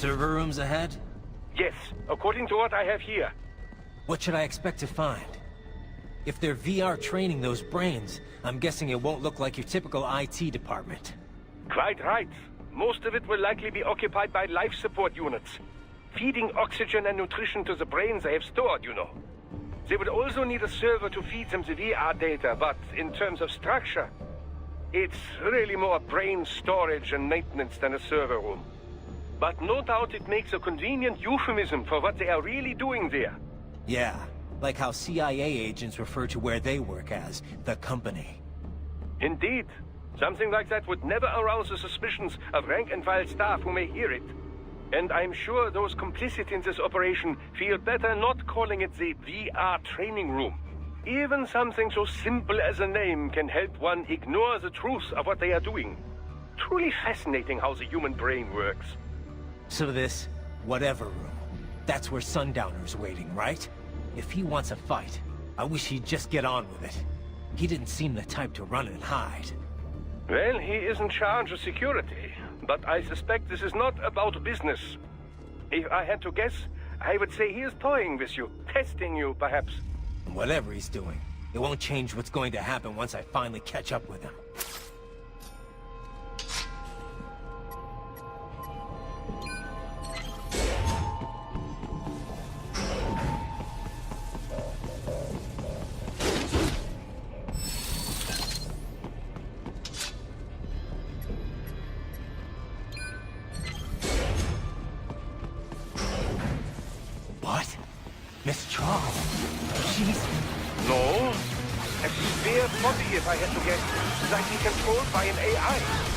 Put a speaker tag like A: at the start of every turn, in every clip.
A: server rooms ahead?
B: Yes, according to what I have here.
A: What should I expect to find? If they're VR training those brains, I'm guessing it won't look like your typical IT department.
B: Quite right. Most of it will likely be occupied by life support units. Feeding oxygen and nutrition to the brains they have stored, you know. They would also need a server to feed them the VR data, but in terms of structure, it's really more brain storage and maintenance than a server room. But no doubt it makes a convenient euphemism for what they are really doing there.
A: Yeah, like how CIA agents refer to where they work as the company.
B: Indeed. Something like that would never arouse the suspicions of rank-and-file staff who may hear it. And I'm sure those complicit in this operation feel better not calling it the VR training room. Even something so simple as a name can help one ignore the truth of what they are doing. Truly fascinating how the human brain works.
A: So this, whatever room, that's where Sundowner's waiting, right? If he wants a fight, I wish he'd just get on with it. He didn't seem the type to run and hide.
B: Well, he is in charge of security, but I suspect this is not about business. If I had to guess, I would say he is toying with you, testing you, perhaps.
A: Whatever he's doing, it won't change what's going to happen once I finally catch up with him. What? Miss Charles? She's...
B: No. A spare body, if I had to guess. Likely controlled by an AI.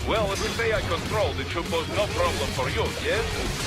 C: Well, if we say I controlled, it should pose no problem for you, yes?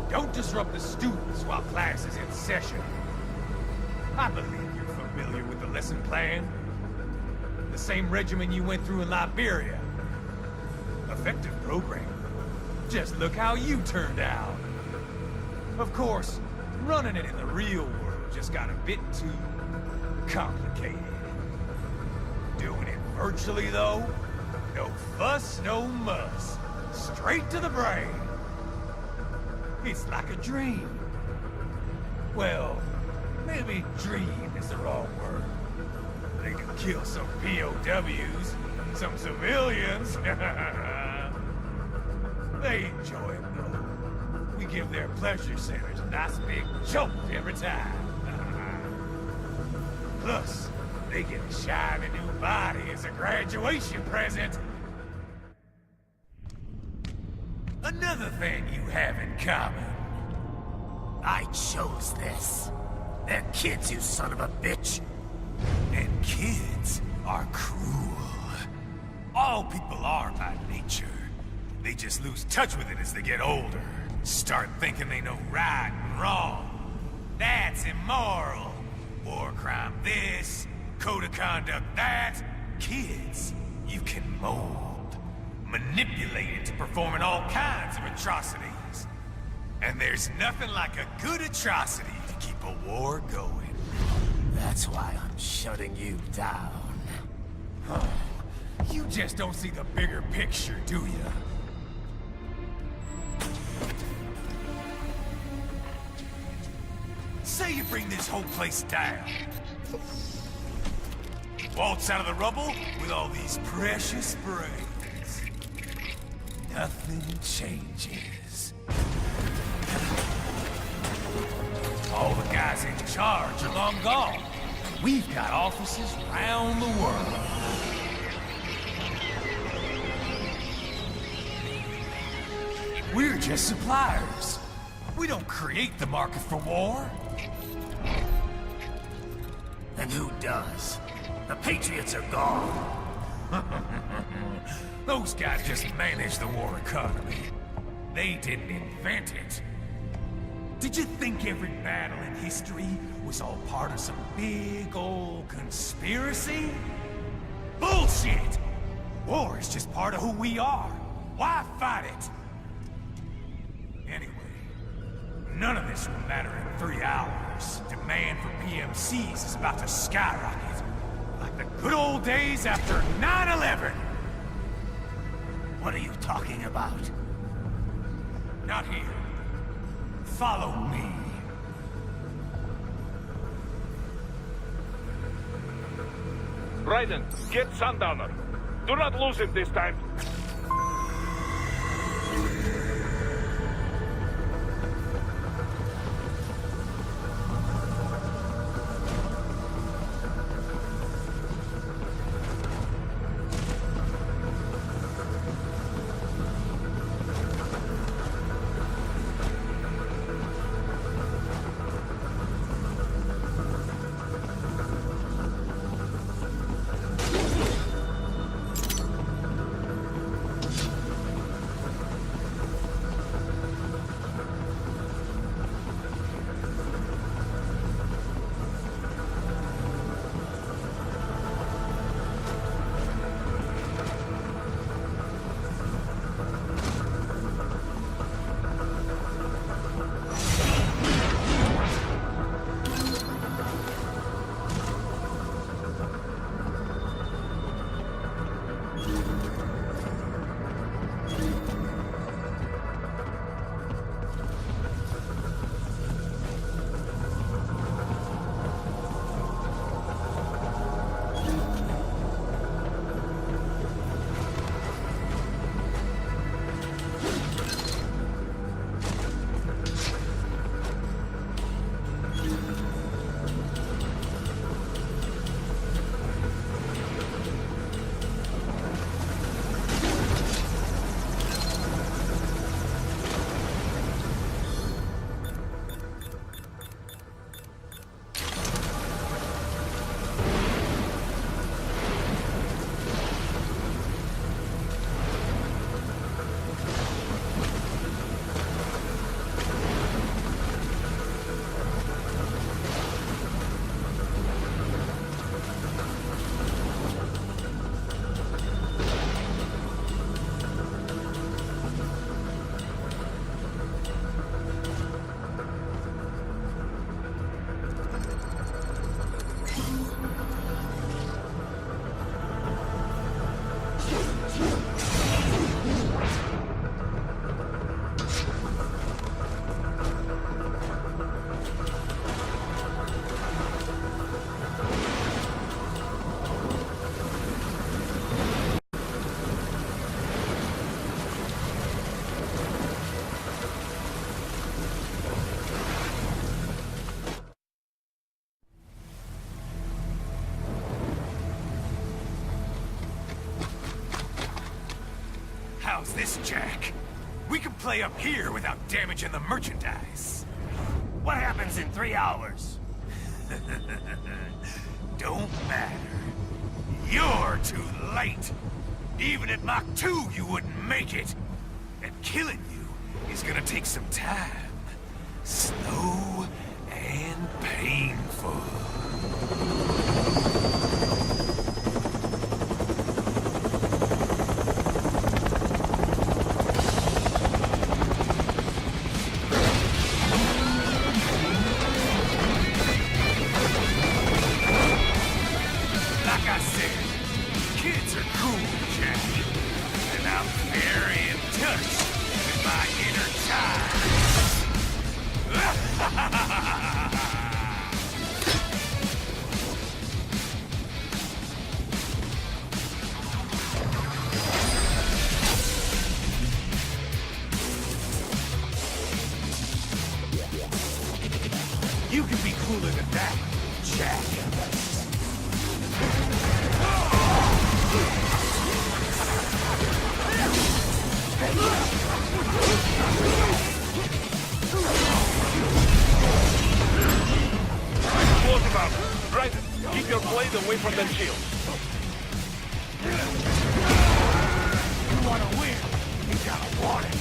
D: Don't disrupt the students while class is in session. I believe you're familiar with the lesson plan. The same regimen you went through in Liberia. Effective program. Just look how you turned out. Of course, running it in the real world just got a bit too complicated. Doing it virtually, though, no fuss, no muss. Straight to the brain. It's like a dream. Well, maybe dream is the wrong word. They can kill some POWs, some civilians. They enjoy it, though. We give their pleasure centers a nice big jolt every time. Plus, they get a shiny new body as a graduation present. Another thing you have in common. I chose this. They're kids, you son of a bitch. And kids are cruel. All people are by nature. They just lose touch with it as they get older. Start thinking they know right and wrong. That's immoral. War crime this, code of conduct that. Kids, you can mold, manipulate into performing all kinds of atrocities. And there's nothing like a good atrocity to keep a war going. That's why I'm shutting you down. You just don't see the bigger picture, do you? Say you bring this whole place down. Waltz out of the rubble with all these precious brains. Nothing changes. All the guys in charge are long gone. We've got offices around the world. We're just suppliers. We don't create the market for war. And who does? The Patriots are gone. Those guys just manage the war economy. They didn't invent it. Did you think every battle in history was all part of some big old conspiracy? Bullshit! War is just part of who we are. Why fight it? Anyway, none of this will matter in 3 hours. Demand for PMCs is about to skyrocket. Like the good old days after 9/11. What are you talking about? Not here. Follow me.
C: Raiden, get Sundowner. Do not lose him this time.
D: How's this, Jack? We can play up here without damaging the merchandise.
E: What happens in 3 hours?
D: Don't matter. You're too late. Even at Mach 2, you wouldn't make it. And killing you is gonna take some time. Slow and painful. Like I said, kids are cool, Jack. And I'm very in touch with my inner child. You can be cooler than that, Jack.
C: Close him out. Raiden, keep your blade away from that shield.
D: You wanna win, you gotta want it.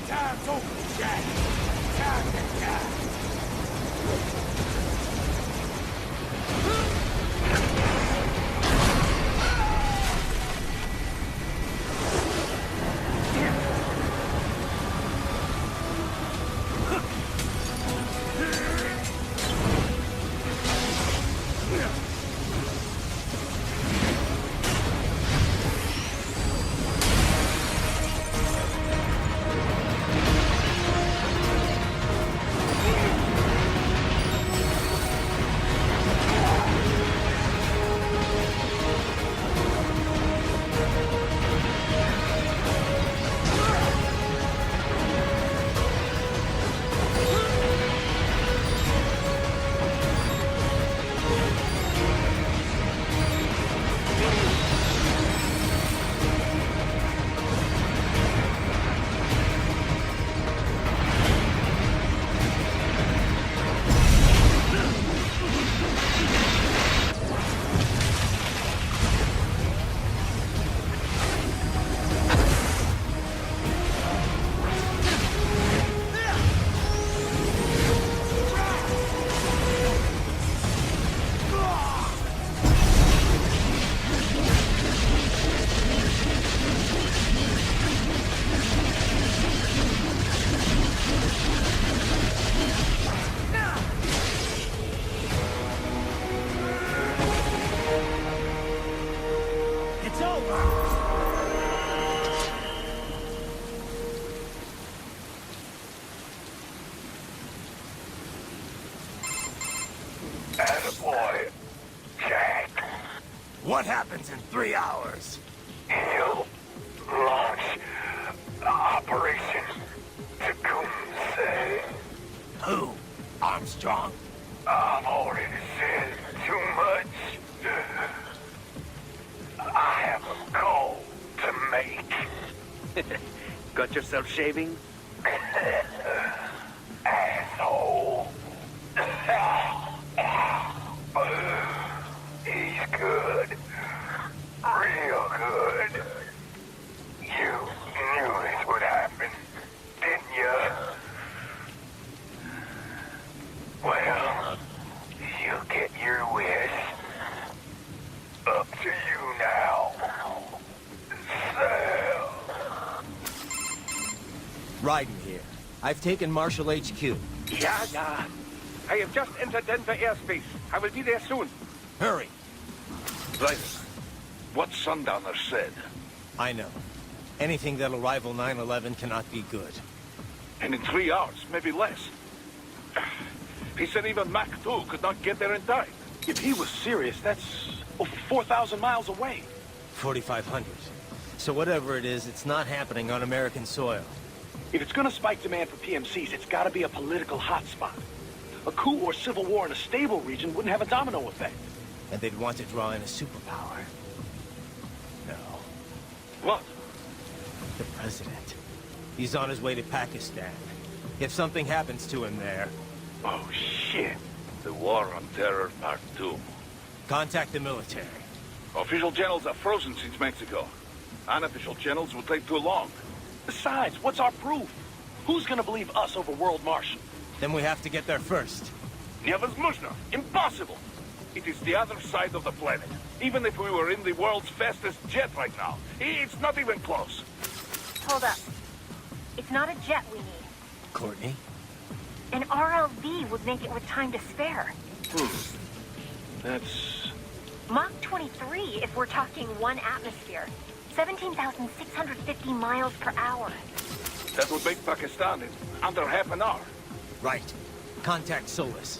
D: Time's over, Jack. Time to die.
A: It's over!
F: Attaboy, Jack.
A: What happens in 3 hours?
F: He'll launch Operation Tecumseh.
A: Who? Armstrong?
F: I've already said too much. I have a call to make.
B: Got yourself shaving?
F: Asshole. He's good. Real good. You knew this would happen, didn't you? Well, you get your wish. Up to you now. Sam.
A: Raiden here. I've taken Marshall HQ.
B: Yeah. I have just entered Denver airspace. I will be there soon.
A: Hurry.
C: Right. What Sundowner said.
A: I know. Anything that'll rival 9/11 cannot be good.
C: And in 3 hours, maybe less. He said even Mach 2 could not get there in time.
G: If he was serious, that's over 4,000 miles away.
A: 4,500. So whatever it is, it's not happening on American soil.
G: If it's gonna spike demand for PMCs, it's gotta be a political hotspot. A coup or civil war in a stable region wouldn't have a domino effect.
A: And they'd want to draw in a superpower. No.
C: What?
A: The president. He's on his way to Pakistan. If something happens to him there...
C: Oh, shit. The War on Terror Part 2.
A: Contact the military.
C: Official channels are frozen since Mexico. Unofficial channels will take too long.
G: Besides, what's our proof? Who's gonna believe us over World Marshal?
A: Then we have to get there first.
C: Невозможно. Impossible. It is the other side of the planet. Even if we were in the world's fastest jet right now, it's not even close.
H: Hold up. It's not a jet we need.
A: Courtney?
H: An RLV would make it with time to spare.
G: That's...
H: Mach 23 if we're talking 1 atmosphere. 17,650 miles per hour.
C: That would make Pakistan in under half an hour.
A: Right. Contact Solus.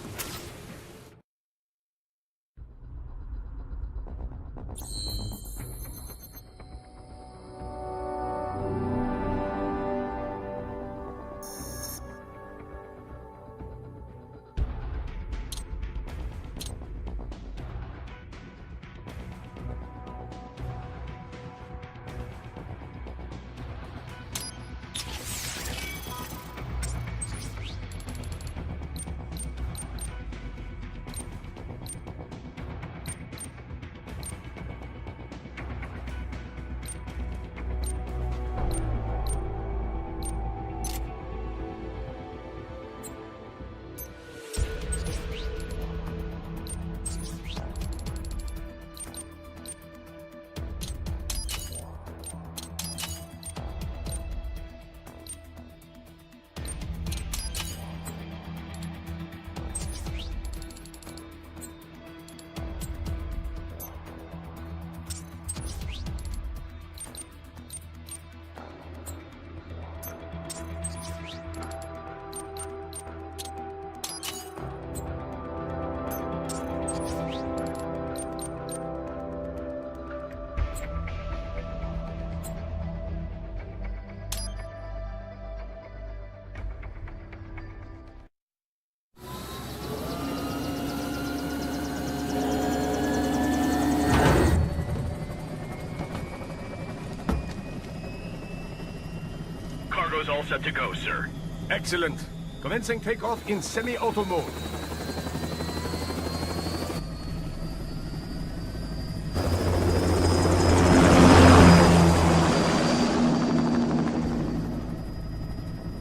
I: Cargo's all set to go, sir.
B: Excellent. Commencing takeoff in semi-auto mode.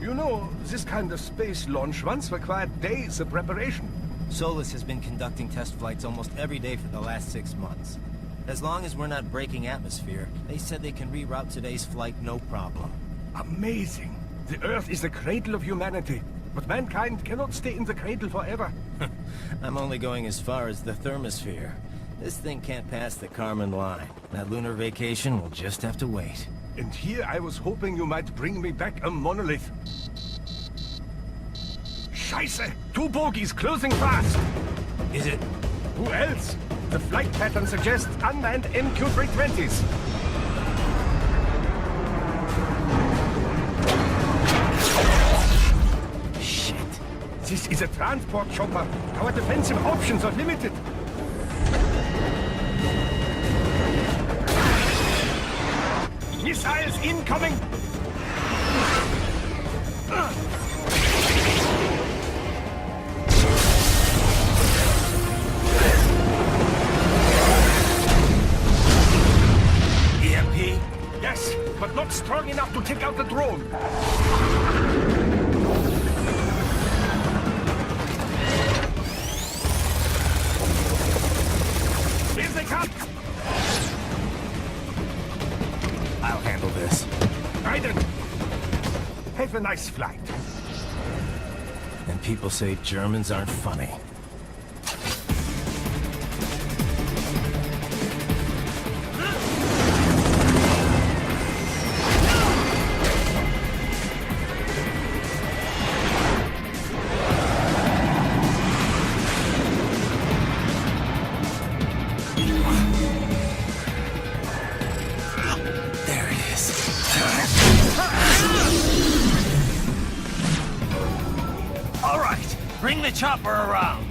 B: You know, this kind of space launch once required days of preparation.
A: Solus has been conducting test flights almost every day for the last 6 months. As long as we're not breaking atmosphere, they said they can reroute today's flight no problem.
B: Amazing. The Earth is the cradle of humanity, but mankind cannot stay in the cradle forever.
A: I'm only going as far as the thermosphere. This thing can't pass the Carmen line. That lunar vacation will just have to wait.
C: And here I was hoping you might bring me back a monolith. Scheiße! 2 bogies closing fast!
A: Is it?
C: Who else? The flight pattern suggests unmanned MQ-320s.
A: Shit.
C: This is a transport chopper. Our defensive options are limited. Missiles incoming!
A: EMP?
C: Yes, but not strong enough to take out the drone. Here they come!
A: I'll handle this.
C: Raiden! Have a nice flight.
A: And people say Germans aren't funny.
E: Bring the chopper around.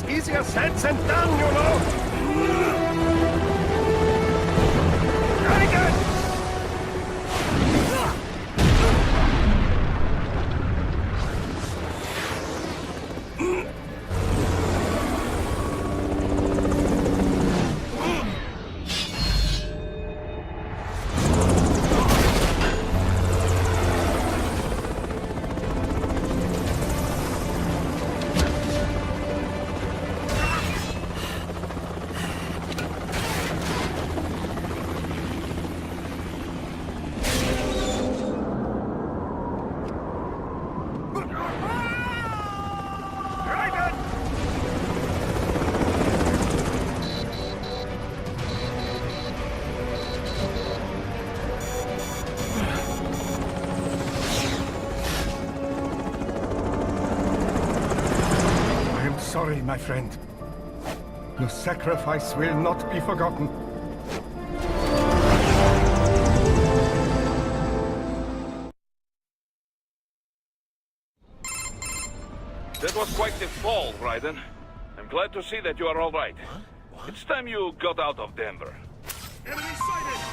C: Easier said than done, you know! Raiden! Sorry, my friend. Your sacrifice will not be forgotten. That was quite the fall, Raiden. I'm glad to see that you are all right. It's time you got out of Denver.
D: Enemy sighted!